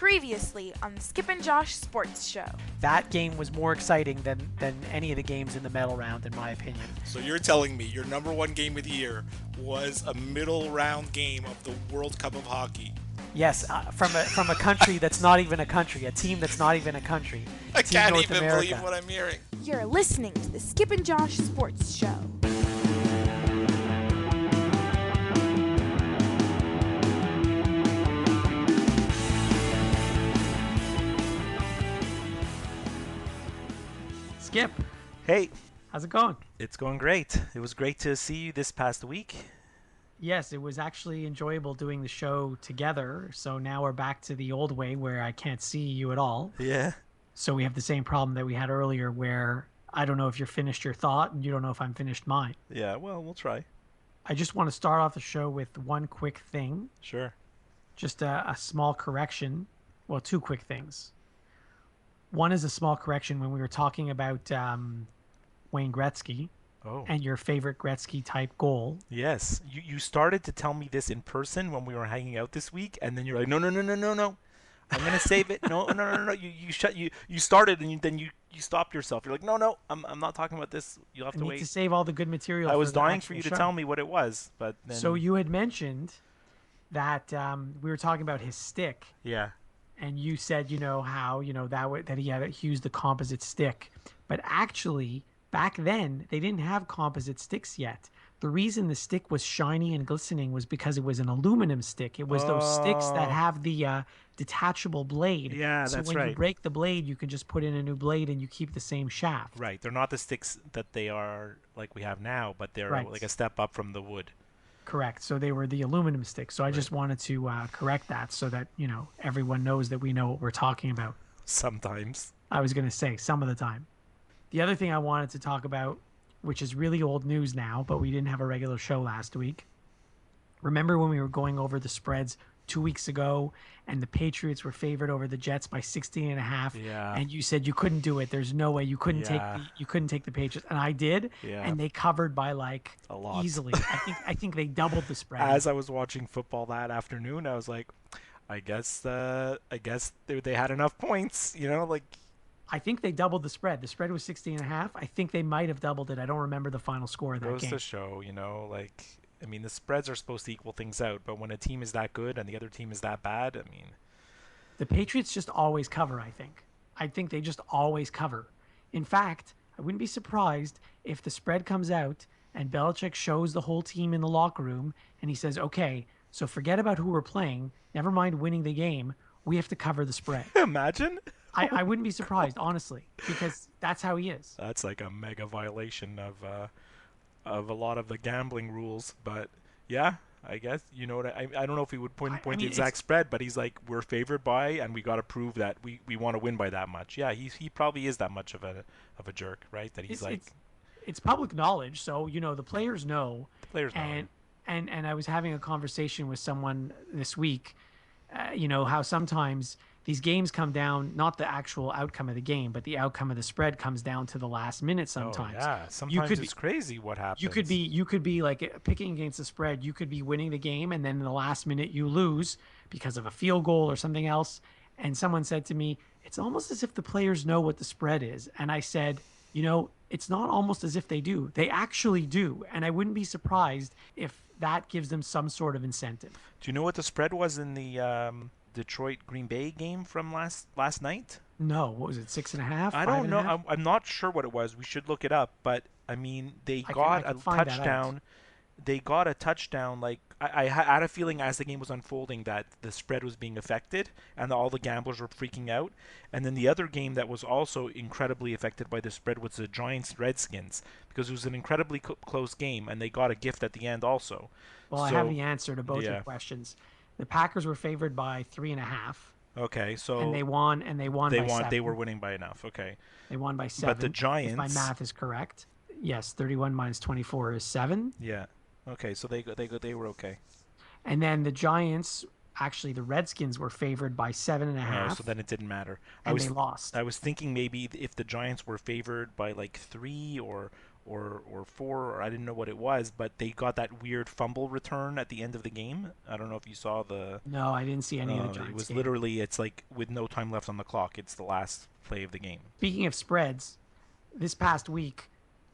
Previously on the Skip and Josh Sports Show. That game was more exciting than any of the games in the medal round, in my opinion. So you're telling me your number one game of the year was a middle round game of the World Cup of Hockey? Yes, from a country that's not even a country, a team that's not even a country. I Team can't North even America. believe what I'm hearing. You're listening to the Skip and Josh Sports Show. Skip, Hey, how's it going? it's going great. It was great to see you this past week. Yes, it was actually enjoyable doing the show together. So now we're back to the old way where I can't see you at all. Yeah. So we have the same problem that we had earlier where I don't know if you're finished your thought and you don't know if I'm finished mine. Yeah, well, we'll try. I just want to start off the show with one quick thing. Sure. Just a small correction. Well, two quick things. One is a small correction when we were talking about Wayne Gretzky Oh. and your favorite Gretzky type goal. Yes. You started to tell me this in person when we were hanging out this week, and then you're like, no. I'm gonna save it. No. You started and then you stopped yourself. You're like, no. I'm not talking about this. You'll have I to need wait. to save all the good material. I was for the dying for actual you to show. tell me what it was, but then. So you had mentioned that we were talking about his stick. Yeah. And you said, how, that he had used the composite stick. But actually, back then, they didn't have composite sticks yet. The reason the stick was shiny and glistening was because it was an aluminum stick. It was those sticks that Oh. have the detachable blade. Yeah, so that's when you right. break the blade, you can just put in a new blade and you keep the same shaft. Right. They're not the sticks that they are like we have now, but they're Right. like a step up from the wood. Correct. So they were the aluminum sticks. So I just wanted to correct that so that, everyone knows that we know what we're talking about. Sometimes. I was going to say some of the time. The other thing I wanted to talk about, which is really old news now, but we didn't have a regular show last week. Remember when we were going over the spreads 2 weeks ago and the Patriots were favored over the Jets by 16 and a half? Yeah. And you said you couldn't do it. There's no way you couldn't Yeah. take the Patriots. And I did. Yeah. And they covered by like A lot. easily. I think they doubled the spread. As I was watching football that afternoon, I was like, I guess they had enough points, like I think they doubled the spread. The spread was 16 and a half. I think they might have doubled it. I don't remember the final score of that goes game. to show, the spreads are supposed to equal things out, but when a team is that good and the other team is that bad, The Patriots just always cover, I think. I think they just always cover. In fact, I wouldn't be surprised if the spread comes out and Belichick shows the whole team in the locker room and he says, okay, so forget about who we're playing. Never mind winning the game. We have to cover the spread. imagine. I wouldn't be surprised, honestly, because that's how he is. That's like a mega violation of a lot of the gambling rules, but yeah, I guess I don't know if he would point I the mean, exact spread, but he's like, we're favored by, and we got to prove that we want to win by that much. Yeah, he probably is that much of a jerk, right? That he's It's public knowledge, so the players know. the players know. And I was having a conversation with someone this week. How sometimes these games come down, not the actual outcome of the game, but the outcome of the spread comes down to the last minute sometimes. Oh, yeah, sometimes it's crazy what happens. You could be like picking against the spread. You could be winning the game, and then in the last minute you lose because of a field goal or something else. And someone said to me, it's almost as if the players know what the spread is. And I said, it's not almost as if they do. They actually do. And I wouldn't be surprised if that gives them some sort of incentive. Do you know what the spread was in the Detroit Green Bay game from last night? No, what was it, 6.5? I don't know. I'm not sure what it was. We should look it up. But they I got can a find that out. touchdown. They got a touchdown. Like I had a feeling as the game was unfolding that the spread was being affected, and all the gamblers were freaking out. And then the other game that was also incredibly affected by the spread was the Giants Redskins, because it was an incredibly close game, and they got a gift at the end also. Well, I have the answer to both yeah. your questions. The Packers were favored by 3.5. Okay, so And they won by 7. They were winning by enough. Okay, They won by 7. but the Giants. if my math is correct. Yes, 31 minus 24 is 7. Yeah. Okay, so they were okay. And then the Giants, actually the Redskins were favored by 7.5. So then it didn't matter. and they lost. I was thinking maybe if the Giants were favored by like 3 or or 4, or I didn't know what it was, but they got that weird fumble return at the end of the game. I don't know if you saw the. No, I didn't see any of the Giants It was game. literally, it's like with no time left on the clock. It's the last play of the game. Speaking of spreads, this past week,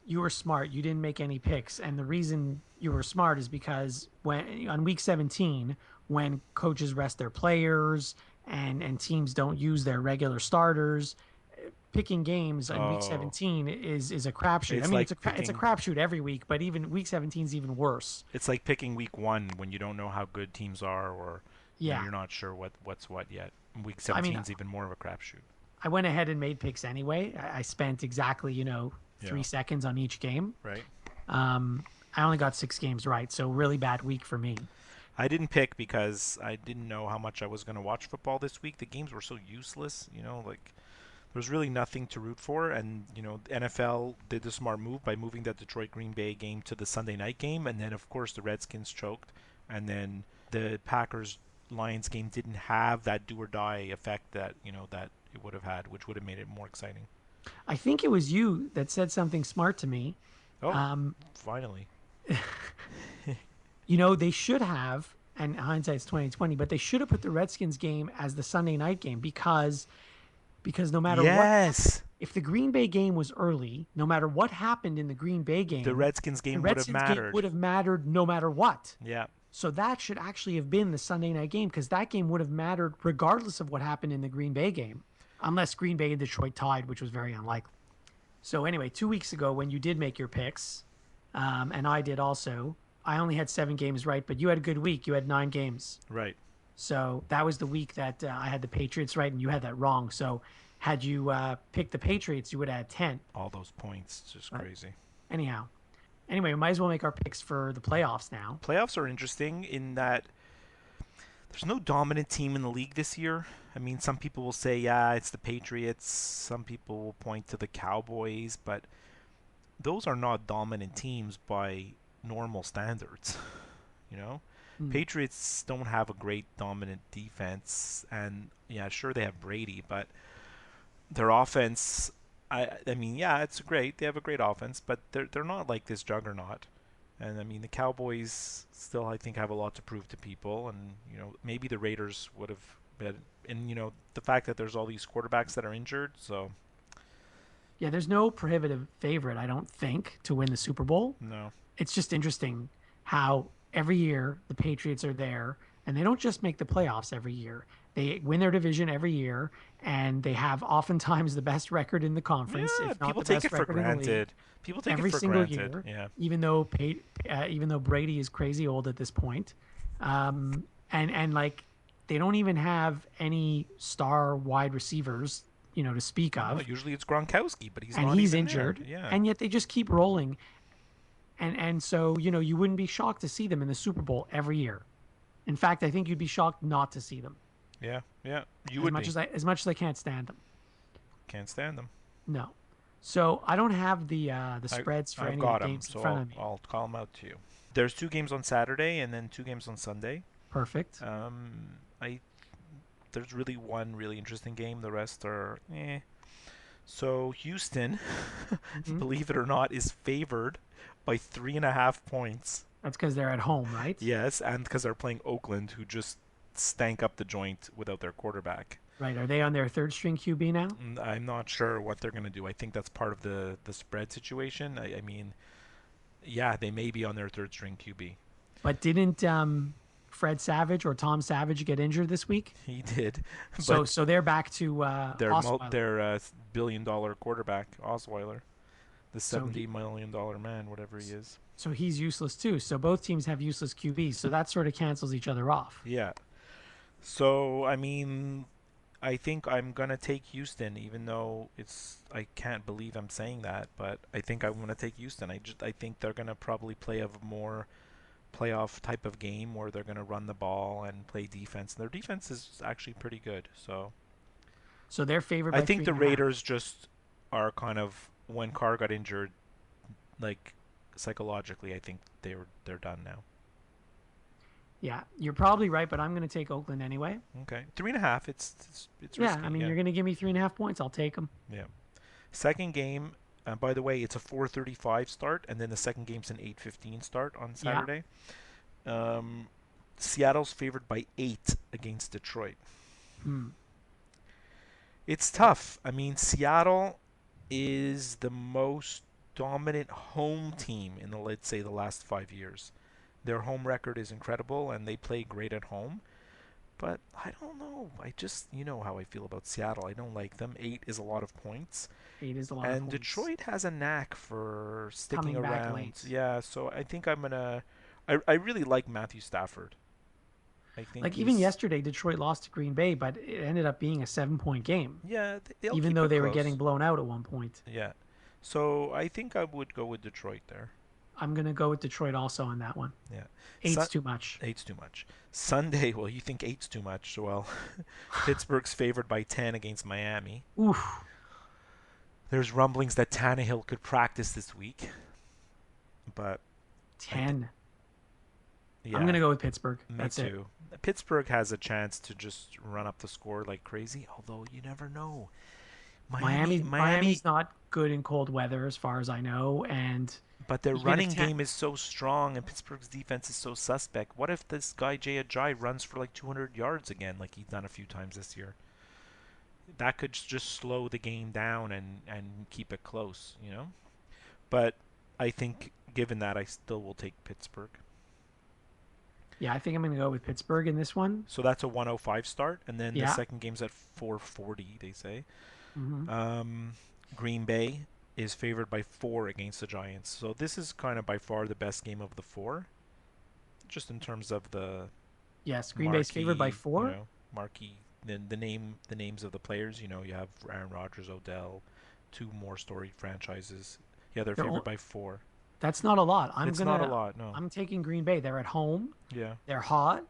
you were smart. You didn't make any picks, and the reason you were smart is because when on week 17, when coaches rest their players and teams don't use their regular starters, picking games on week 17 is a crapshoot. It's I mean, like it's a crapshoot every week, but even week 17 is even worse. It's like picking week 1 when you don't know how good teams are, or you're not sure what's what yet. Week 17 is even more of a crapshoot. I went ahead and made picks anyway. I spent exactly 3 seconds on each game. Right. I only got 6 games right, so really bad week for me. I didn't pick because I didn't know how much I was going to watch football this week. The games were so useless, like there was really nothing to root for. And, NFL did the smart move by moving that Detroit Green Bay game to the Sunday night game. And then, of course, the Redskins choked. And then the Packers Lions game didn't have that do or die effect that, that it would have had, which would have made it more exciting. I think it was you that said something smart to me. Oh, finally. They should have, and hindsight's 2020, but they should have put the Redskins game as the Sunday night game because no matter what, if the Green Bay game was early, no matter what happened in the Green Bay game, the Redskins game would have mattered no matter what. Yeah. So that should actually have been the Sunday night game because that game would have mattered regardless of what happened in the Green Bay game, unless Green Bay and Detroit tied, which was very unlikely. So anyway, 2 weeks ago when you did make your picks, and I did also, I only had 7 games right, but you had a good week. You had 9 games. Right. So that was the week that I had the Patriots right, and you had that wrong. So had you picked the Patriots, you would have had 10. All those points, it's just crazy. Anyway, we might as well make our picks for the playoffs now. Playoffs are interesting in that there's no dominant team in the league this year. I mean, some people will say, yeah, it's the Patriots. Some people will point to the Cowboys, but those are not dominant teams by normal standards. Patriots don't have a great dominant defense, and yeah, sure they have Brady, but their offense, I mean, yeah, it's great. They have a great offense, but they're not like this juggernaut. And I mean, the Cowboys still, I think, have a lot to prove to people, and maybe the Raiders would have been, and the fact that there's all these quarterbacks that are injured, so. Yeah, there's no prohibitive favorite, I don't think, to win the Super Bowl. No. It's just interesting how every year the Patriots are there, and they don't just make the playoffs every year. They win their division every year, and they have oftentimes the best record in the conference, if not people the take best it for record in the league. granted. People take Every it for single granted. year, Yeah. even though Brady is crazy old at this point, and like they don't even have any star wide receivers, to speak of. No, usually it's Gronkowski, but he's and not he's even injured, there. Yeah. and yet they just keep rolling. And so, you wouldn't be shocked to see them in the Super Bowl every year. In fact, I think you'd be shocked not to see them. Yeah. You as would much be. as much as I can't stand them. Can't stand them. No. So I don't have the spreads for I've any got of the them, games so in front of me. I'll call them out to you. There's 2 games on Saturday and then 2 games on Sunday. Perfect. There's really one really interesting game. The rest are eh. So Houston, believe it or not, is favored by 3.5 points. That's because they're at home, right? Yes, and because they're playing Oakland, who just stank up the joint without their quarterback. Right. Are they on their third string QB now? I'm not sure what they're going to do. I think that's part of the spread situation. I mean, yeah, they may be on their third string QB. But didn't Fred Savage or Tom Savage get injured this week? He did. So they're back to their Osweiler. billion-dollar quarterback, Osweiler, the $70 million man, whatever he is. So he's useless too. So both teams have useless QBs. So that sort of cancels each other off. Yeah. So, I mean, I think I'm going to take Houston, even though I can't believe I'm saying that, but I think I'm going to take Houston. I think they're going to probably play a more playoff type of game where they're going to run the ball and play defense. And their defense is actually pretty good. So they're favored by I think the 3.5. Raiders just are kind of, when Carr got injured, like psychologically, I think they're done now. Yeah, you're probably right, but I'm going to take Oakland anyway. Okay, 3.5. It's Yeah, risky, I mean, you're going to give me 3.5 points. I'll take them. Yeah. Second game, By the way, it's a 4:35 start, and then the second game's an 8:15 start on Yeah. Saturday. Seattle's favored by 8 against Detroit. Hmm. It's tough. I mean, Seattle is the most dominant home team in the, let's say, the last 5 years. Their home record is incredible, and they play great at home. But I don't know. I just, you know how I feel about Seattle. I don't like them. 8 is a lot of points. 8 is a lot of And points. Detroit has a knack for sticking Coming back around. late. Yeah, so I think I'm gonna. I really like Matthew Stafford. I think Like even he's- yesterday, Detroit lost to Green Bay, but it ended up being a 7-point game, Yeah, they'll even keep though it they were close. getting blown out at one point. Yeah, so I think I would go with Detroit there. I'm gonna go with Detroit also on that one. Yeah, 8's too much. 8's too much. Sunday, well, you think 8's too much? Well, Pittsburgh's favored by 10 against Miami. Oof. There's rumblings that Tannehill could practice this week, but 10. yeah, I'm gonna go with Pittsburgh. me That's it. too. Pittsburgh has a chance to just run up the score like crazy, although you never know. Miami's not good in cold weather, as far as I know, and But their even if running Ta- game is so strong, and Pittsburgh's defense is so suspect. What if this guy Jay Ajayi runs for like 200 yards again, like he's done a few times this year? That could just slow the game down and keep it close, you know? But I think, given that, I still will take Pittsburgh. yeah, I think I'm gonna go with Pittsburgh in this one. So that's a 105 start, and then the Yeah. second game's at 4:40, they say. Hmm. Green Bay is favored by 4 against the Giants. So this is kind of by far the best game of the 4, just in terms of the Yes, Green Bay's favored by marquee, 4. You know, marquee. The names of the players. You know, you have Aaron Rodgers, Odell, 2 more storied franchises. Yeah, they're They're favored all- by 4. That's not a lot. It's not a lot, no. I'm taking Green Bay. They're at home. Yeah, They're hot.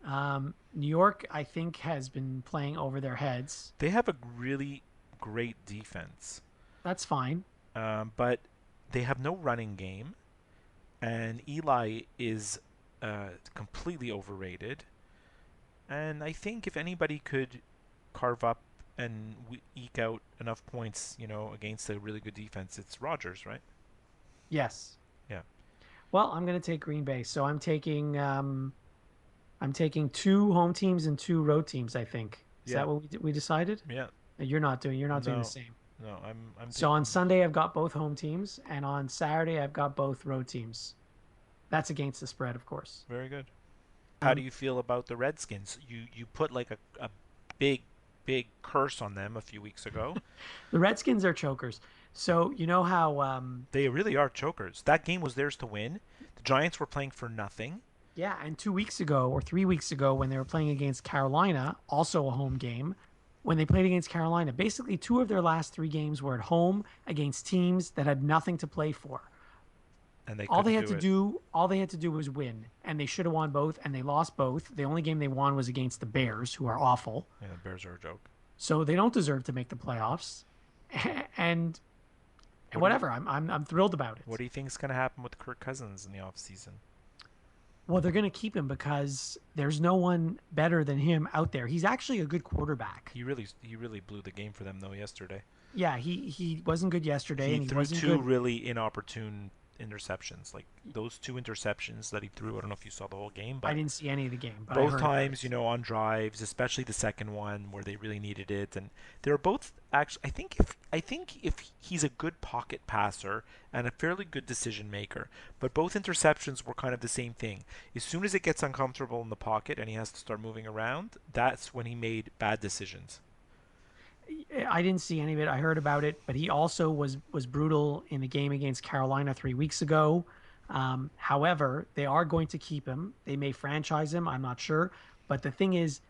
New York, I think, has been playing over their heads. they have a really great defense, That's fine. but they have no running game, and Eli is completely overrated. And I think if anybody could carve up and eke out enough points, you know, against a really good defense, it's Rodgers, right? Yes. Yeah. Well, I'm going to take Green Bay. So I'm taking 2 home teams and 2 road teams, I think. Is Yeah. that what we decided? Yeah. You're not doing No. the same. No, I'm So on Sunday I've got both home teams, and on Saturday I've got both road teams. That's against the spread, of course. very good. How Um, do you feel about the Redskins? You put like a big curse on them a few weeks ago. The Redskins are chokers. So you know how They really are chokers. That game was theirs to win. The Giants were playing for nothing. yeah, and 2 weeks ago or 3 weeks ago when they were playing against Carolina, also a home game, when they played against Carolina, basically 2 of their last 3 games were at home against teams that had nothing to play for. And they All they couldn't had to it. all they had to do was win, and they should have won both, and they lost both. The only game they won was against the Bears, who are awful. Yeah, the Bears are a joke. So they don't deserve to make the playoffs. And whatever, I'm thrilled about it. What do you think is going to happen with Kirk Cousins in the offseason? Well, they're going to keep him because there's no one better than him out there. He's actually a good quarterback. He really blew the game for them though yesterday. Yeah, he wasn't good yesterday, He and he threw wasn't 2 good. really inopportune interceptions. Like those 2 interceptions that he threw. I don't know if you saw the whole game, but I didn't see any of the game, but I both heard about times, it. you know, on drives, especially the second one where they really needed it, and they were both actually. I think if he's a good pocket passer and a fairly good decision maker, but both interceptions were kind of the same thing. As soon as it gets uncomfortable in the pocket and he has to start moving around, that's when he made bad decisions. I didn't see any of it. I heard about it, but he also was brutal in the game against Carolina 3 weeks ago. However, they are going to keep him. They may franchise him. I'm not sure. But the thing is,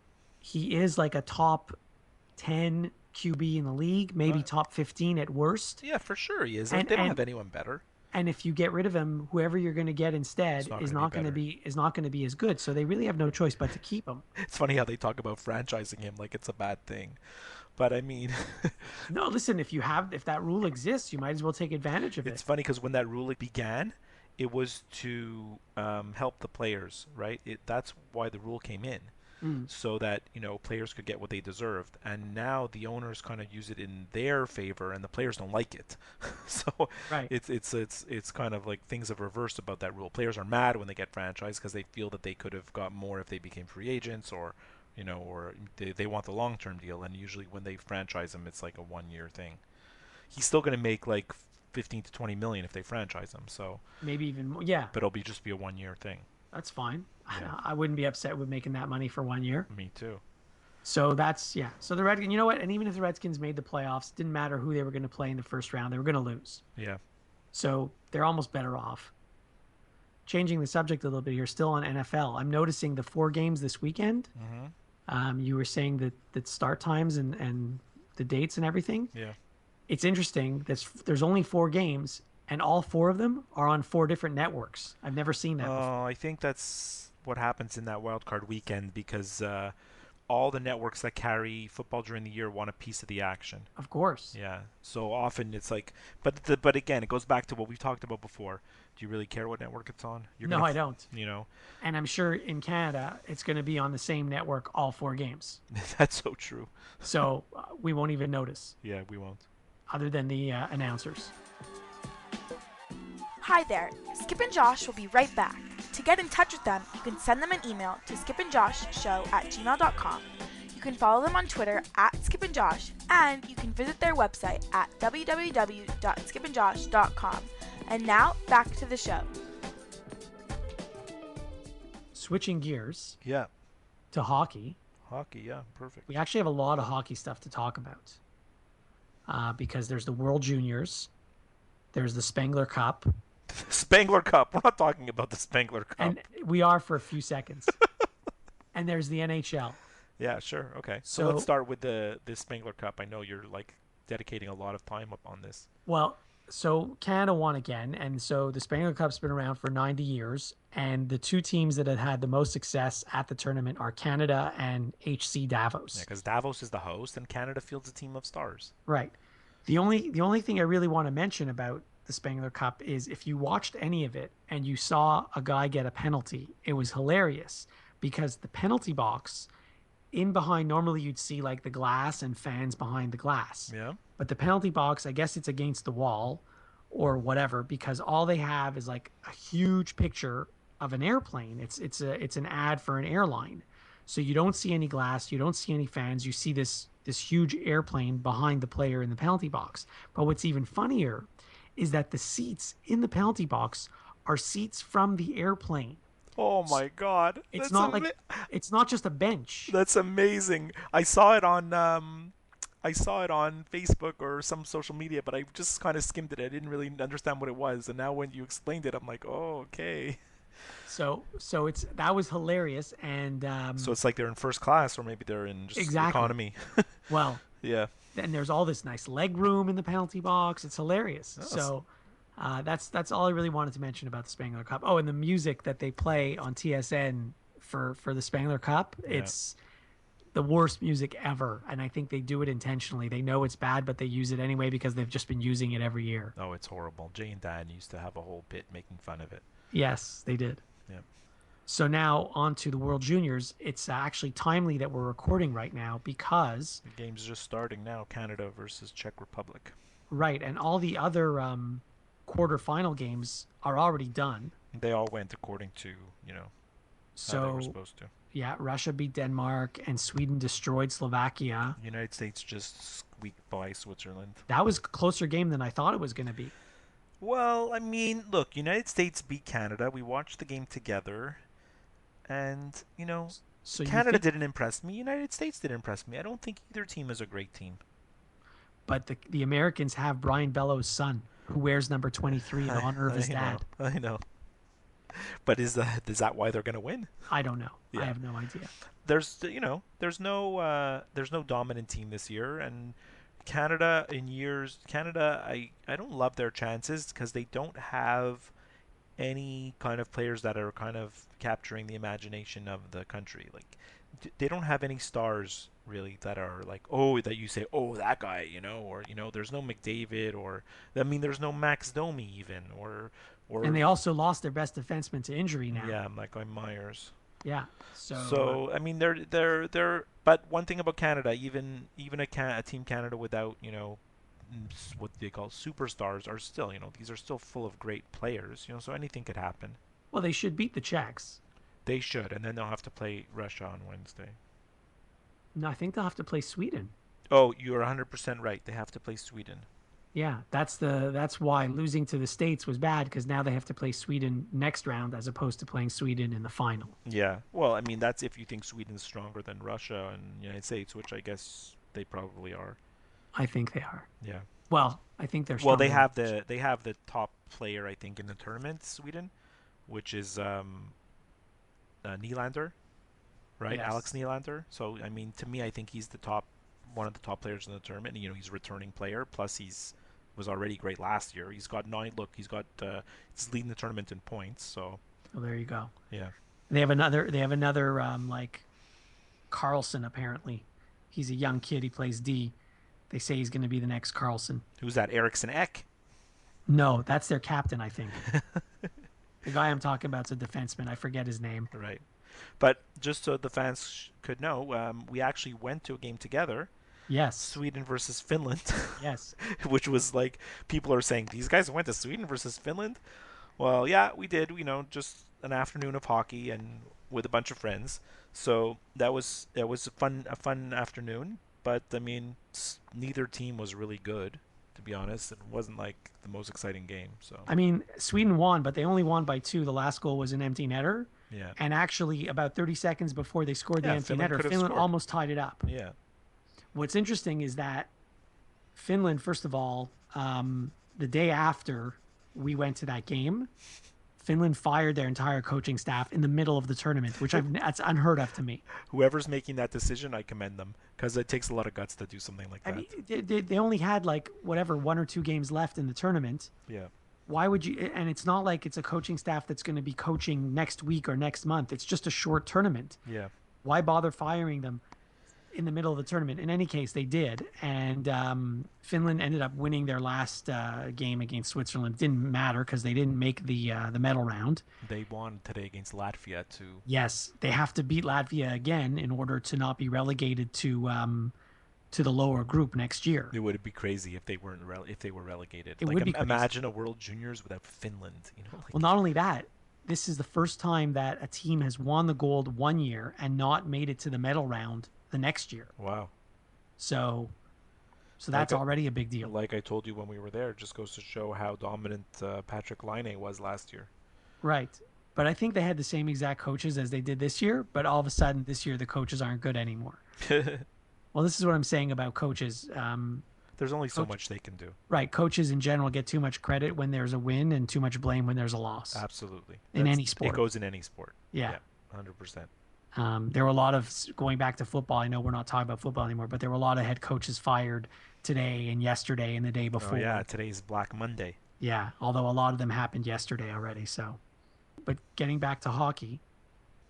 he is like a top 10 QB in the league, maybe Right. top 15 at worst. Yeah, for sure he is. And- They don't and- have anyone better. And if you get rid of him, whoever you're going to get instead It's not is gonna not be going to better. be as good. So they really have no choice but to keep him. It's funny how they talk about franchising him like it's a bad thing, but I mean, No, listen, if that rule exists, you might as well take advantage of it's it. funny because when that rule began, it was to help the players, right? That's why the rule came in. so that players could get what they deserved. And now the owners kind of use it in their favor, and the players don't like it. So Right. it's kind of like things have reversed about that rule. Players are mad when they get franchised because they feel that they could have got more if they became free agents, or or they want the long-term deal. And usually when they franchise them, it's like a 1-year thing. He's still going to make like 15 to 20 million if they franchise him. So Maybe even more. Yeah, but it'll just be a 1-year thing. that's fine. Yeah. I wouldn't be upset with making that money for 1 year. Me too. So that's, yeah. So the Redskins, you know what? And even if the Redskins made the playoffs, didn't matter who they were going to play in the first round, they were going to lose. Yeah. So they're almost better off. Changing the subject a little bit here, still on NFL. I'm noticing the 4 games this weekend. You were saying that start times and the dates and everything. Yeah. It's interesting. There's only 4 games, and all 4 of them are on 4 different networks. I've never seen that before. I think that's what happens in that wild card weekend because all the networks that carry football during the year want a piece of the action. Of course. Yeah. So often it's like, but again, it goes back to what we've talked about before. Do you really care what network it's on? No, I don't. You know, And I'm sure in Canada, it's going to be on the same network all 4 games. that's so true. So we won't even notice, Yeah, we won't. other than the announcers. Hi there, Skip and Josh will be right back. To get in touch with them, you can send them an email to skipandjoshshow@gmail.com. You can follow them on Twitter @skipandjosh, and you can visit their website at www.skipandjosh.com. And now, back to the show. Switching gears Yeah. to hockey. Hockey, yeah, perfect. We actually have a lot of hockey stuff to talk about because there's the World Juniors, there's the Spengler Cup, Spengler Cup. We're not talking about the Spengler Cup. and we are for a few seconds, and there's the NHL. Yeah, sure. Okay. So So- let's start with the Spengler Cup. I know you're like dedicating a lot of time up on this. Well, so Canada won again, and so the Spengler Cup's been around for 90 years, and the 2 teams that have had the most success at the tournament are Canada and HC Davos. Yeah, because Davos is the host and Canada fields a team of stars. Right. The only thing I really want to mention about the Spengler Cup is if you watched any of it and you saw a guy get a penalty, it was hilarious because the penalty box in behind, normally you'd see like the glass and fans behind the glass. Yeah. But the penalty box, I guess it's against the wall or whatever, because all they have is like a huge picture of an airplane. It's an ad for an airline. So you don't see any glass, you don't see any fans, you see this huge airplane behind the player in the penalty box. But what's even funnier is that the seats in the penalty box are seats from the airplane. Oh my God. It's That's not like it's not just a bench. That's amazing. I saw it on Facebook or some social media, but I just kind of skimmed it. I didn't really understand what it was, and now when you explained it, I'm like, oh, okay. So that was hilarious, and So it's like they're in first class, or maybe they're in just Exactly. economy. well, Yeah. and there's all this nice leg room in the penalty box. It's hilarious. So that's all I really wanted to mention about the Spengler Cup. Oh, and the music that they play on TSN for the Spengler Cup, it's the worst music ever, and I think they do it intentionally. They know it's bad, but they use it anyway because they've just been using it every year. Oh, it's horrible. Jay and Dan used to have a whole bit making fun of it. Yes, they did. Yeah. So now on to the World Juniors. It's actually timely that we're recording right now because The game's just starting now. Canada versus Czech Republic. right, and all the other quarterfinal games are already done. They all went according to, how they were So supposed to. yeah, Russia beat Denmark and Sweden destroyed Slovakia. The United States just squeaked by Switzerland. That was a closer game than I thought it was going to be. Well, I mean, look, United States beat Canada. We watched the game together. And, So Canada you think, didn't impress me. United States didn't impress me. I don't think either team is a great team. but the Americans have Brian Bellows' son, who wears number 23 in honor of his dad. I know. But is that why they're going to win? I don't know. Yeah. I have no idea. There's no dominant team this year, and Canada I don't love their chances because they don't have any kind of players that are kind of capturing the imagination of the country. Like they don't have any stars really that are like, oh, that you say, oh, that guy, or there's no McDavid, or I mean there's no Max Domi even, or And they also lost their best defenseman to injury now. yeah, Michael Myers. Yeah. So I mean, they're. But one thing about Canada, even a Team Canada without what they call superstars are still these are still full of great players. So anything could happen. well, they should beat the Czechs. They should, and then they'll have to play Russia on Wednesday. No, I think they'll have to play Sweden. Oh, you're 100% right. They have to play Sweden. Yeah, that's why losing to the States was bad, because now they have to play Sweden next round as opposed to playing Sweden in the final. Yeah. Well, I mean, that's if you think Sweden's stronger than Russia and United States, which I guess they probably are. I think they are. Yeah. Well, I think they're Well, stronger. they have the top player I think in the tournament, Sweden, which is Nylander, right? Yes. Alex Nylander. So I mean, to me, I think he's one of the top players in the tournament. He's a returning player. Plus, was already great last year. He's got he's leading the tournament in points. So Well, there you go. yeah. They have another like Carlson, apparently. He's a young kid. He plays D. They say he's going to be the next Carlson. Who's that? Eriksson Ek. No, that's their captain, I think. The guy I'm talking about is a defenseman. I forget his name. Right. But just so the fans could know, we actually went to a game together. Yes. Sweden versus Finland. Yes. Which was like, people are saying, these guys went to Sweden versus Finland? Well, yeah, we did. Just an afternoon of hockey and with a bunch of friends. So that was a fun afternoon. But I mean, neither team was really good, to be honest. It wasn't like the most exciting game. So I mean, Sweden won, but they only won by 2. The last goal was an empty netter. yeah, And actually, about 30 seconds before they scored the Yeah, empty Finland netter, could have Finland scored. almost tied it up. yeah, What's interesting is that Finland, first of all, the day after we went to that game, Finland fired their entire coaching staff in the middle of the tournament, which that's unheard of to me. whoever's making that decision, I commend them because it takes a lot of guts to do something like I that. mean, they only had like whatever 1 or 2 games left in the tournament. Yeah, Why would you? And it's not like it's a coaching staff that's going to be coaching next week or next month. It's just a short tournament. yeah. Why bother firing them in the middle of the tournament? In any case, they did, and Finland ended up winning their last game against Switzerland. It didn't matter because they didn't make the medal round. They won today against Latvia too. Yes, they have to beat Latvia again in order to not be relegated to the lower group next year. It would be crazy if they weren't if they were relegated. It would be crazy. Imagine a World Juniors without Finland. Well, not only that, this is the first time that a team has won the gold one year and not made it to the medal round the next year. Wow. So that's already a big deal. Like I told you when we were there, it just goes to show how dominant Patrick Laine was last year. Right. But I think they had the same exact coaches as they did this year, but all of a sudden this year the coaches aren't good anymore. Well, this is what I'm saying about coaches. There's only so much they can do. Right. Coaches in general get too much credit when there's a win and too much blame when there's a loss. Absolutely. In any sport. It goes in any sport. Yeah. 100%. There were a lot of, going back to football, I know we're not talking about football anymore, but there were a lot of head coaches fired today and yesterday and the day before. Oh, yeah. Today's Black Monday. Yeah, although a lot of them happened yesterday already. So, but getting back to hockey,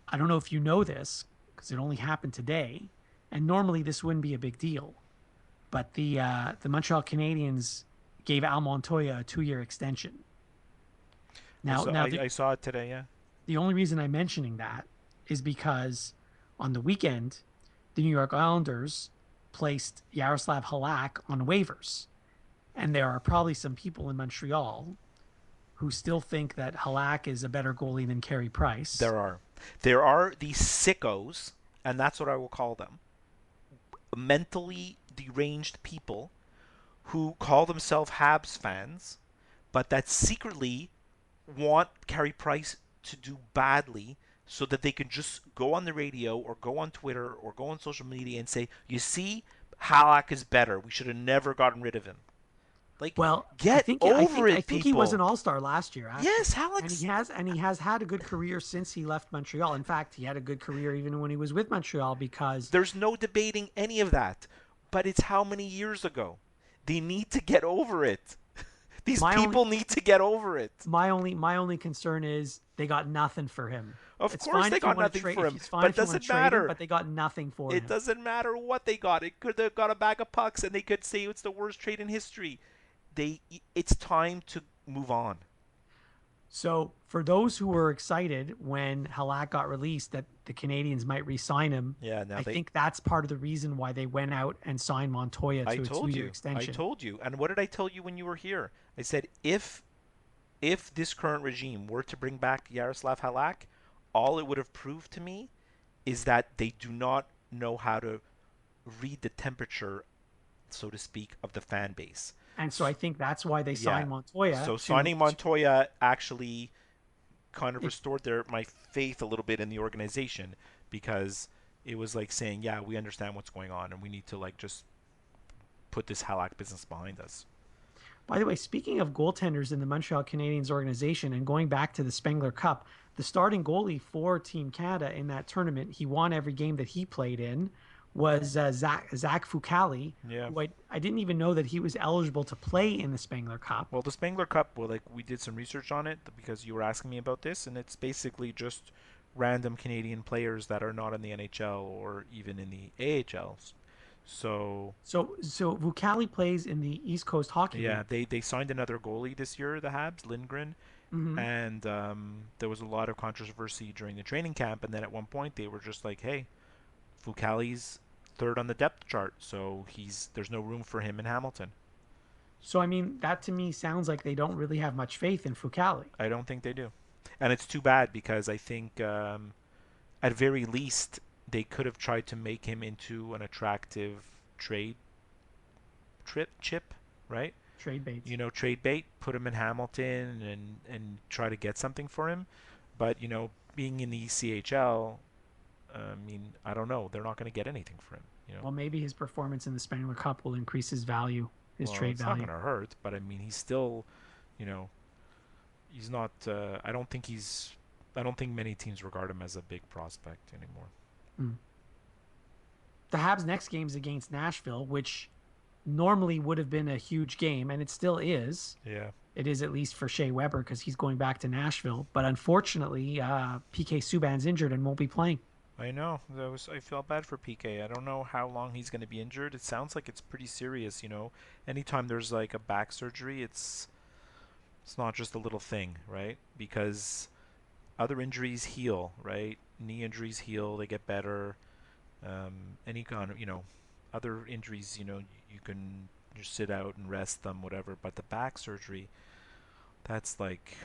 I don't know if you know this because it only happened today, and normally this wouldn't be a big deal, but the Montreal Canadiens gave Al Montoya a 2-year extension. Now, I saw it today. Yeah. the only reason I'm mentioning that is because on the weekend, the New York Islanders placed Yaroslav Halak on waivers. And there are probably some people in Montreal who still think that Halak is a better goalie than Carey Price. There are these sickos, and that's what I will call them, mentally deranged people who call themselves Habs fans, but that secretly want Carey Price to do badly so that they can just go on the radio or go on Twitter or go on social media and say, you see, Halak is better. We should have never gotten rid of him. Like, Well, get I think, over I think, it, I think people. he was an all-star last year. Actually. Yes, And Halak's... he has had a good career since he left Montreal. In fact, he had a good career even when he was with Montreal because There's no debating any of that. But it's how many years ago? They need to get over it. These My people need to get over it. my only concern is they got nothing for him. Of It's course fine they if you got wanna nothing trade- for him, it's fine but if you wanna doesn't trade him, matter. but they got nothing for him. It doesn't matter what they got. It could have got a bag of pucks, and they could say it's the worst trade in history. It's time to move on. So for those who were excited when Halak got released that the Canadians might re-sign him, Yeah, now I they. think that's part of the reason why they went out and signed Montoya I to a told 2-year you. I extension. told you. And what did I tell you when you were here? I said if this current regime were to bring back Yaroslav Halak, all it would have proved to me is that they do not know how to read the temperature, so to speak, of the fan base. And so I think that's why they Yeah. signed Montoya So to, signing Montoya actually kind of it, restored my faith a little bit in the organization, because it was like saying, yeah, we understand what's going on and we need to like just put this Halak business behind us. by the way, speaking of goaltenders in the Montreal Canadiens organization and going back to the Spengler Cup, the starting goalie for Team Canada in that tournament, he won every game that he played in, was Zach Fucali, Yeah. who I didn't even know that he was eligible to play in the Spengler Cup. Well, the Spengler Cup, well, like we did some research on it because you were asking me about this, and it's basically just random Canadian players that are not in the NHL or even in the AHLs. So So Vucali plays in the East Coast Hockey yeah, League. they signed another goalie this year, the Habs, Lindgren, Hmm. and there was a lot of controversy during the training camp, and then at one point they were just like, hey, Fucali's third on the depth chart, so there's no room for him in Hamilton. So I mean, that to me sounds like they don't really have much faith in Fucali. I don't think they do, and it's too bad because I think at very least they could have tried to make him into an attractive trade trip chip, right? Trade baits. Trade bait, put him in Hamilton and try to get something for him. But being in the CHL, I mean, I don't know. They're not going to get anything for him. Well, maybe his performance in the Spengler Cup will increase his value, his Well, trade it's not value. going to hurt, but I mean, he's still, you know, he's not. I don't think he's. I don't think many teams regard him as a big prospect anymore. Mm. The Habs' next game is against Nashville, which normally would have been a huge game, and it still is. Yeah. It is at least for Shea Weber because he's going back to Nashville. But unfortunately, PK Subban's injured and won't be playing. I know. I felt bad for PK. I don't know how long he's going to be injured. It sounds like it's pretty serious. Anytime there's like a back surgery, it's not just a little thing, right? Because other injuries heal, right? Knee injuries heal, they get better. Any kind of, other injuries, you can just sit out and rest them, whatever. But the back surgery, that's like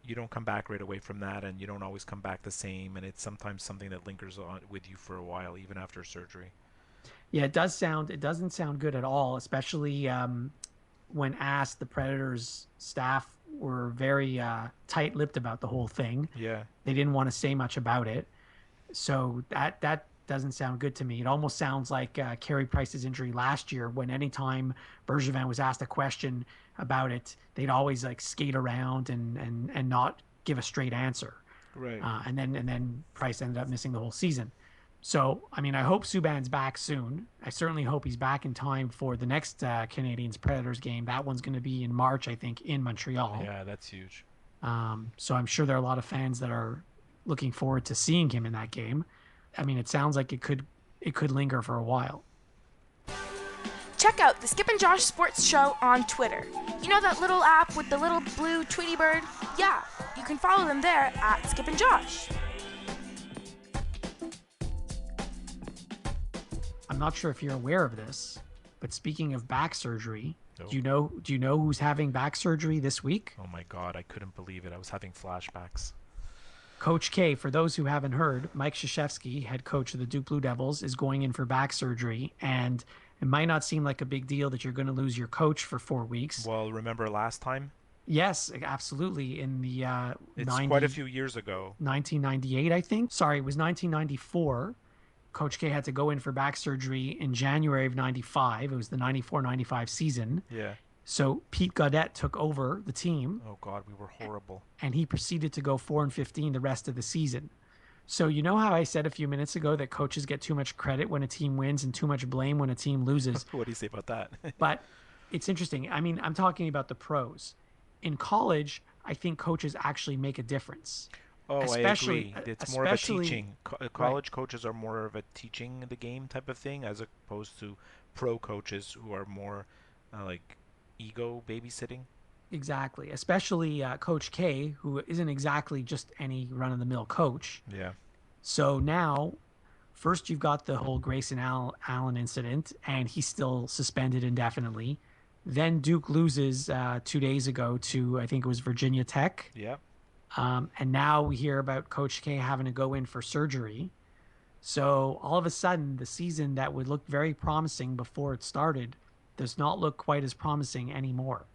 you don't come back right away from that, and you don't always come back the same, and it's sometimes something that lingers on with you for a while, even after surgery. Yeah, it doesn't sound good at all, especially when asked, the Predators staff were very tight-lipped about the whole thing. Yeah. They didn't want to say much about it. So that doesn't sound good to me. It almost sounds like Carey Price's injury last year, when anytime Bergevin was asked a question about it, they'd always like skate around and not give a straight answer. Right. And then Price ended up missing the whole season. So I mean, I hope Subban's back soon. I certainly hope he's back in time for the next Canadiens Predators game. That one's going to be in March, I think, in Montreal. Yeah, that's huge. So I'm sure there are a lot of fans that are looking forward to seeing him in that game. I mean, it sounds like it could linger for a while. Check out the Skip and Josh Sports Show on Twitter. You know that little app with the little blue Tweety bird? Yeah, you can follow them there at Skip and Josh. I'm not sure if you're aware of this, but speaking of back surgery, No. do you know who's having back surgery this week? Oh my God, I couldn't believe it. I was having flashbacks. Coach K, for those who haven't heard, Mike Krzyzewski, head coach of the Duke Blue Devils, is going in for back surgery, and it might not seem like a big deal that you're going to lose your coach for 4 weeks. Well, remember last time? Yes, absolutely. In the It's quite a few years ago. 1998, I think. Sorry, it was 1994. Coach K had to go in for back surgery in January of 95. It was the 94-95 season. Yeah. So Pete Gaudette took over the team, Oh God, we were horrible. and he proceeded to go 4-15 the rest of the season. So you know how I said a few minutes ago that coaches get too much credit when a team wins and too much blame when a team loses? What do you say about that? But it's interesting. I mean, I'm talking about the pros. In college, I think coaches actually make a difference. Oh, Especially- I agree. It's more of a especially- teaching. College coaches are more of a teaching the game type of thing, as opposed to pro coaches who are more like ego babysitting. Exactly. Especially Coach K, who isn't exactly just any run-of-the-mill coach. Yeah. So now, first you've got the whole Grayson Allen incident, and he's still suspended indefinitely. Then Duke loses 2 days ago to, I think it was Virginia Tech. Yeah. And now we hear about Coach K having to go in for surgery. So all of a sudden, the season that would look very promising before it started does not look quite as promising anymore.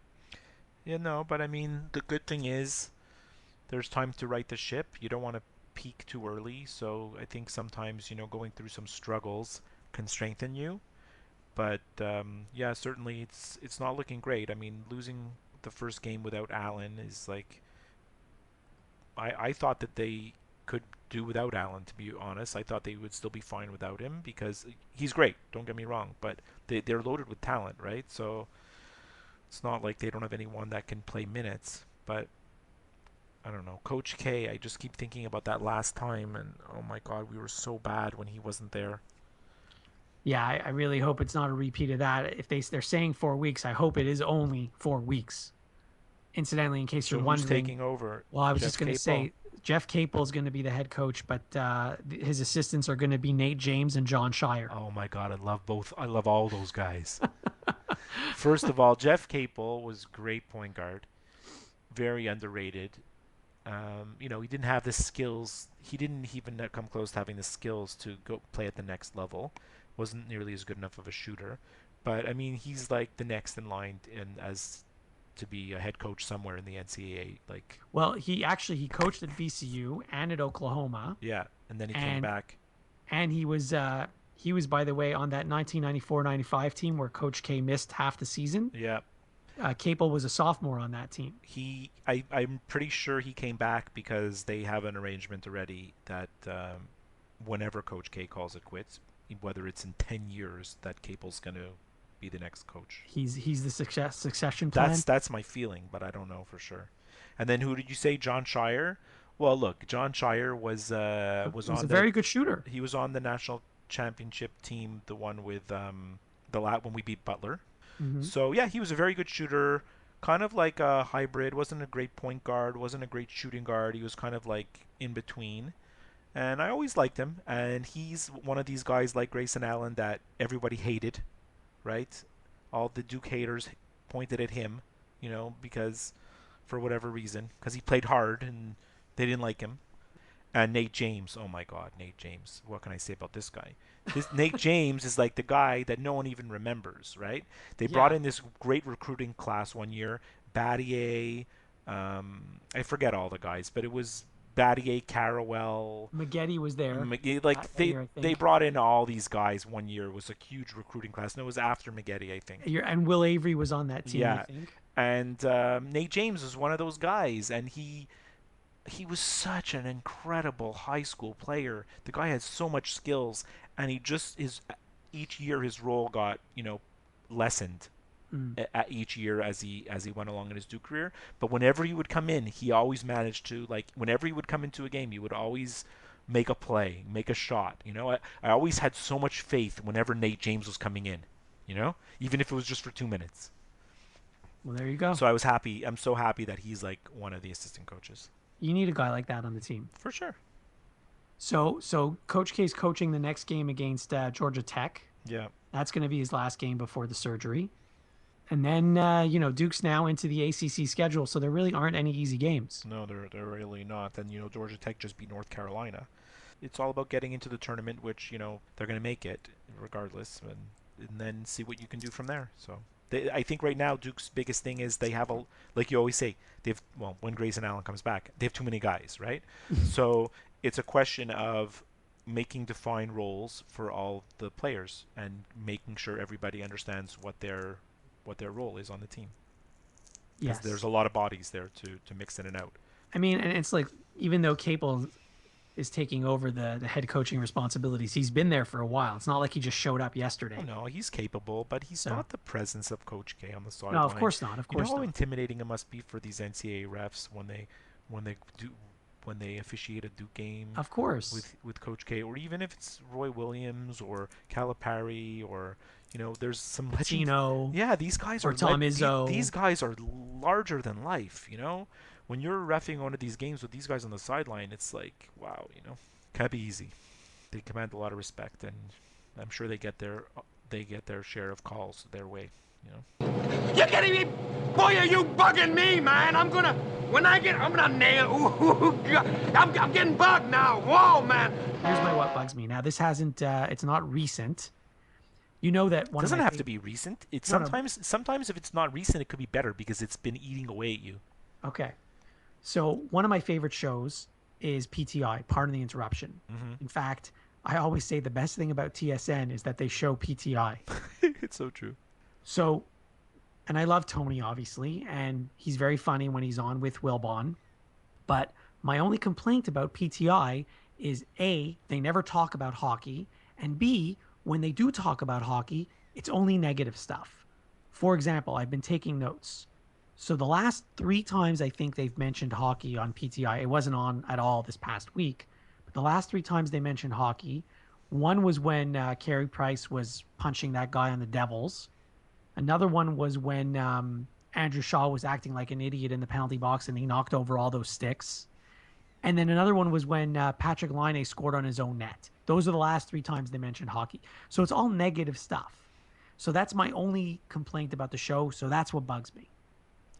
Yeah, no, but I mean, the good thing is there's time to right the ship. You don't want to peak too early, so I think sometimes, going through some struggles can strengthen you. But yeah, certainly it's not looking great. I mean, losing the first game without Allen is like I thought that they could do without Allen, to be honest. I thought they would still be fine without him because he's great, don't get me wrong, but they're loaded with talent, right? So it's not like they don't have anyone that can play minutes, but I don't know. Coach K, I just keep thinking about that last time, and oh my God, we were so bad when he wasn't there. Yeah, I really hope it's not a repeat of that. If they're saying 4 weeks, I hope it is only 4 weeks. Incidentally, in case So you're who's wondering, taking over? well, I was Jeff just going to Capel? say Jeff Capel is going to be the head coach, but his assistants are going to be Nate James and John Shire. Oh my God, I love both. I love all those guys. First of all, Jeff Capel was great point guard, very underrated. He didn't have the skills. He didn't even come close to having the skills to go play at the next level. Wasn't nearly as good enough of a shooter. But I mean, he's like the next in line as to be a head coach somewhere in the NCAA. Like, Well, he coached at VCU and at Oklahoma, yeah, and then he came and back. and he was by the way on that 1994-95 team where Coach K missed half the season. Yeah, Capel was a sophomore on that team. I'm pretty sure he came back because they have an arrangement already that whenever Coach K calls it quits, whether it's in 10 years, that Capel's going to be the next coach. He's the succession plan. That's my feeling, but I don't know for sure. And then who did you say? John Shire? Well, look, John Shire was He's on a very good shooter. he was on the national championship team, the one with when we beat Butler. Mhm. So yeah, he was a very good shooter, kind of like a hybrid. Wasn't a great point guard, wasn't a great shooting guard. He was kind of like in between. And I always liked him. And he's one of these guys like Grayson Allen that everybody hated, right? All the Duke haters pointed at him, because for whatever reason, because he played hard and they didn't like him. And Nate James, oh my God, Nate James. What can I say about this guy? Nate James is like the guy that no one even remembers, right? They brought in this great recruiting class one year. Battier, I forget all the guys, but it was Battier, Carawell. Maggette was there. Like that year, I they think. brought in all these guys one year. It was a huge recruiting class. No, it was after Maggette, I think. And Will Avery was on that team, Yeah. I think. And Nate James was one of those guys, and he was such an incredible high school player. The guy had so much skills, and he just each year his role got lessened at each year as he went along in his Duke career. But whenever he would come in, he always managed to, like, whenever he would come into a game, he would always make a play, make a shot. I always had so much faith whenever Nate James was coming in. Even if it was just for 2 minutes. Well, there you go. So I was happy. I'm so happy that he's like one of the assistant coaches. You need a guy like that on the team. For sure. So Coach K's coaching the next game against Georgia Tech. Yeah. That's going to be his last game before the surgery. And then, Duke's now into the ACC schedule, so there really aren't any easy games. No, they're really not. And, Georgia Tech just beat North Carolina. It's all about getting into the tournament, which, they're going to make it regardless, and then see what you can do from there. So I think right now Duke's biggest thing is they have like you always say, when Grayson Allen comes back, they have too many guys, right? So it's a question of making defined roles for all the players and making sure everybody understands what their role is on the team. Yes. There's a lot of bodies there to mix in and out. I mean, and it's like, even though Capel is taking over the head coaching responsibilities, he's been there for a while. It's not like he just showed up yesterday. Oh, no, he's capable, but he's not the presence of Coach K on the sideline. No, of course not. Of course You know how not. intimidating it must be for these NCAA refs when they officiate a Duke game. Of course. With Coach K, or even if it's Roy Williams or Calipari or There's some legends. Pacino. Yeah, these guys Or are Tom Izzo. These guys are larger than life. When you're reffing one of these games with these guys on the sideline, it's like, wow. Can't be easy. They command a lot of respect, and I'm sure they get their share of calls their way. You're getting me, boy! Are you bugging me, man? I'm gonna nail. Ooh, I'm getting bugged now. Whoa, man! Here's what bugs me. Now, this hasn't. It's not recent. You know that one. It doesn't have to be recent. It's No, no. sometimes if it's not recent, it could be better because it's been eating away at you. Okay. So one of my favorite shows is PTI. Pardon the interruption. In fact, I always say the best thing about TSN is that they show PTI. It's so true. So, and I love Tony, obviously, and he's very funny when he's on with Wilbon. But my only complaint about PTI is A, they never talk about hockey, and B, when they do talk about hockey, it's only negative stuff. For example, I've been taking notes. So the last 3 times I think they've mentioned hockey on PTI, it wasn't on at all this past week, but the last 3 times they mentioned hockey, one was when Carey Price was punching that guy on the Devils. Another one was when Andrew Shaw was acting like an idiot in the penalty box and he knocked over all those sticks. And then another one was when Patrick Laine scored on his own net. Those are the last 3 times they mentioned hockey. So it's all negative stuff. So that's my only complaint about the show. So that's what bugs me.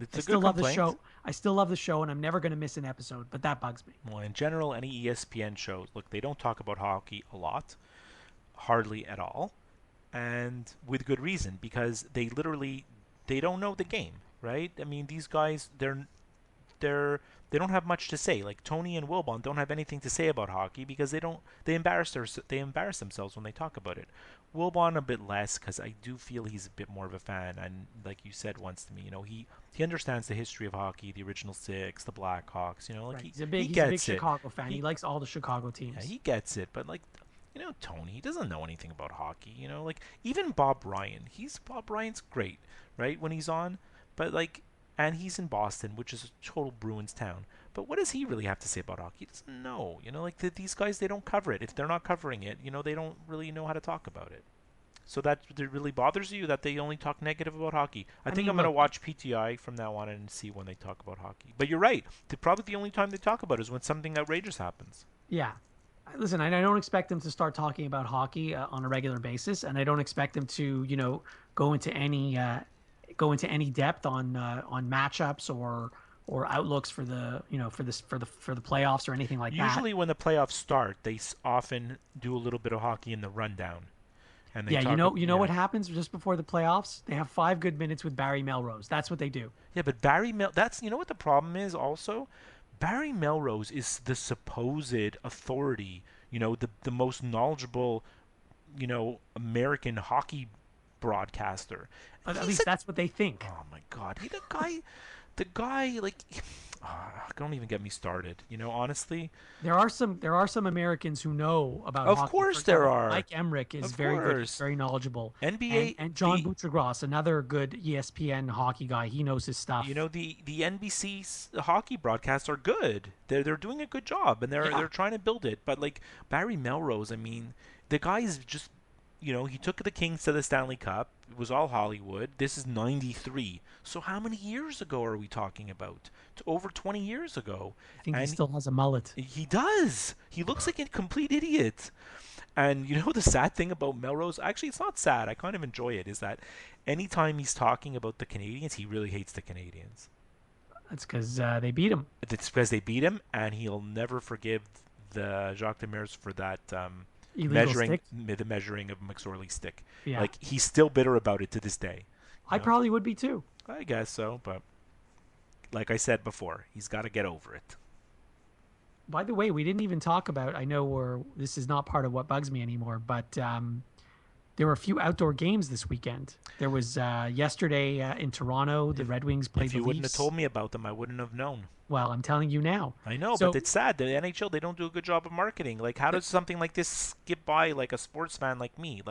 It's I a still good love the complaint. show. I still love the show, and I'm never going to miss an episode. But that bugs me. Well, in general, any ESPN shows, look, they don't talk about hockey a lot, hardly at all, and with good reason, because they don't know the game, right? I mean, these guys, they don't have much to say. Like Tony and Wilbon don't have anything to say about hockey because they embarrass themselves when they talk about it. Wilbon a bit less because I do feel he's a bit more of a fan, and like you said once to me, he understands the history of hockey, the original 6, the Blackhawks, Right. he He's a big gets it. Chicago fan. He likes all the Chicago teams. Yeah, he gets it, but Tony, he doesn't know anything about hockey, like even Bob Ryan. Bob Ryan's great, right, when he's on, but and he's in Boston, which is a total Bruins town. But what does he really have to say about hockey? He doesn't know. These guys, they don't cover it. If they're not covering it, they don't really know how to talk about it. So that really bothers you that they only talk negative about hockey. I think mean, I'm going to look- watch PTI from now on and see when they talk about hockey. But you're right. Probably the only time they talk about it is when something outrageous happens. Yeah. Listen, I don't expect them to start talking about hockey on a regular basis, and I don't expect them to, go into any depth on matchups or outlooks for the for the playoffs or anything like that. Usually when the playoffs start, they often do a little bit of hockey in the rundown. And they Yeah, talk you know what happens just before the playoffs? They have 5 good minutes with Barry Melrose. That's what they do. Yeah, but that's what the problem is also? Barry Melrose is the supposed authority, the most knowledgeable, American hockey broadcaster. At least that's what they think. Oh my God, the guy, don't even get me started. Honestly, There are some Americans who know about Of hockey. course For there example, are. Mike Emmerich is Of very good, course. very knowledgeable. NBA and John Buccigross, another good ESPN hockey guy. He knows his stuff. the NBC hockey broadcasts are good. They're doing a good job, and they're trying to build it. But Barry Melrose, I mean, the guy is just, he took the Kings to the Stanley Cup. It was all Hollywood. This is '93. So how many years ago are we talking about? Over 20 years ago. I think he And still has a mullet. He does. He looks like a complete idiot. And the sad thing about Melrose, actually it's not sad, I kind of enjoy it, is that anytime he's talking about the Canadians, he really hates the Canadians. That's because they beat him. It's because they beat him, and he'll never forgive the Jacques Demers for that Illegal stick. the measuring of McSorley's stick. Yeah. He's still bitter about it to this day. I probably would be too. I guess so, but like I said before, he's got to get over it. By the way, we didn't even talk about. I know this is not part of what bugs me anymore, but there were a few outdoor games this weekend. There was yesterday in Toronto, the Red Wings played If the you wouldn't have Leafs. told me about them, I wouldn't have known. Well, I'm telling you now. I know, So- but it's sad. The NHL, they don't do a good job of marketing. How does something like this skip by a sports fan like me?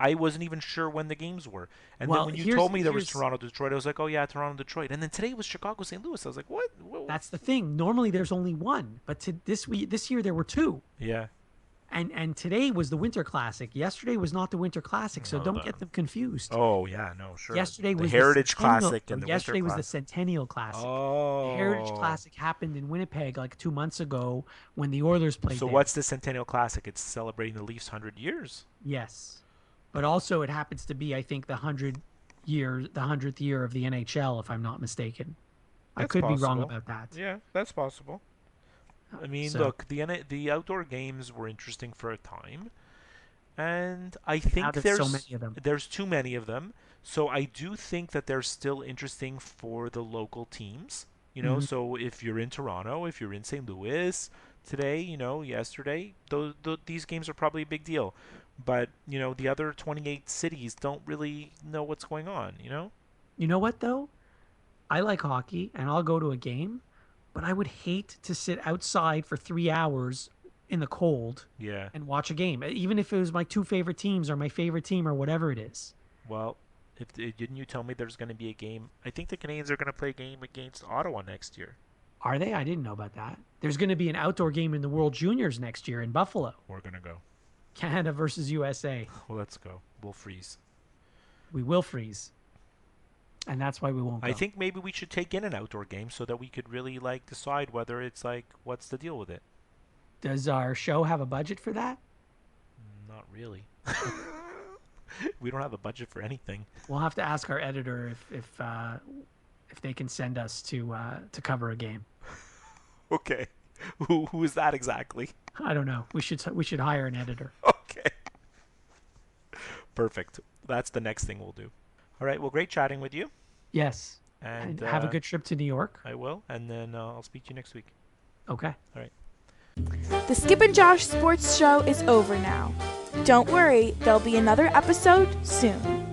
I wasn't even sure when the games were. And Well, then when you here's- told me there was here's- Toronto-Detroit, I was like, oh yeah, Toronto-Detroit. And then today was Chicago-St. Louis. I was like, what? That's the thing. Normally there's only one, but this year there were 2. Yeah. And today was the Winter Classic. Yesterday was not the Winter Classic, so don't get them confused. Oh yeah, no, sure. Yesterday the was Heritage the Centennial, Classic and the yesterday Winter was Classic. the Centennial Classic. Oh. The Heritage Classic happened in Winnipeg like 2 months ago when the Oilers played. So there. what's the Centennial Classic? It's celebrating the Leafs' 100 years. Yes, but also it happens to be, I think, the 100th year of the NHL, if I'm not mistaken. I That's could be wrong possible. about that. Yeah, that's possible. I mean, So- look, the outdoor games were interesting for a time, and I think there's so many of them. There's too many of them. So I do think that they're still interesting for the local teams. You know, Mhm. so if you're in Toronto, if you're in St. Louis today, yesterday, these games are probably a big deal. But the other 28 cities don't really know what's going on. You know what, though? I like hockey, and I'll go to a game, but I would hate to sit outside for 3 hours in the cold Yeah. and watch a game, even if it was my two favorite teams or my favorite team or whatever it is. Well, didn't you tell me there's going to be a game? I think the Canadians are going to play a game against Ottawa next year. Are they? I didn't know about that. There's going to be an outdoor game in the World Juniors next year in Buffalo. We're going to go. Canada versus USA. Well, let's go. We'll freeze. We will freeze. And that's why we won't go. I think maybe we should take in an outdoor game so that we could really decide whether it's what's the deal with it. Does our show have a budget for that? Not really. We don't have a budget for anything. We'll have to ask our editor if they can send us to cover a game. Okay. Who is that exactly? I don't know. We should hire an editor. Okay. Perfect. That's the next thing we'll do. All right. Well, great chatting with you. Yes. And have a good trip to New York. I will. And then I'll speak to you next week. Okay. All right. The Skip and Josh Sports Show is over now. Don't worry, there'll be another episode soon.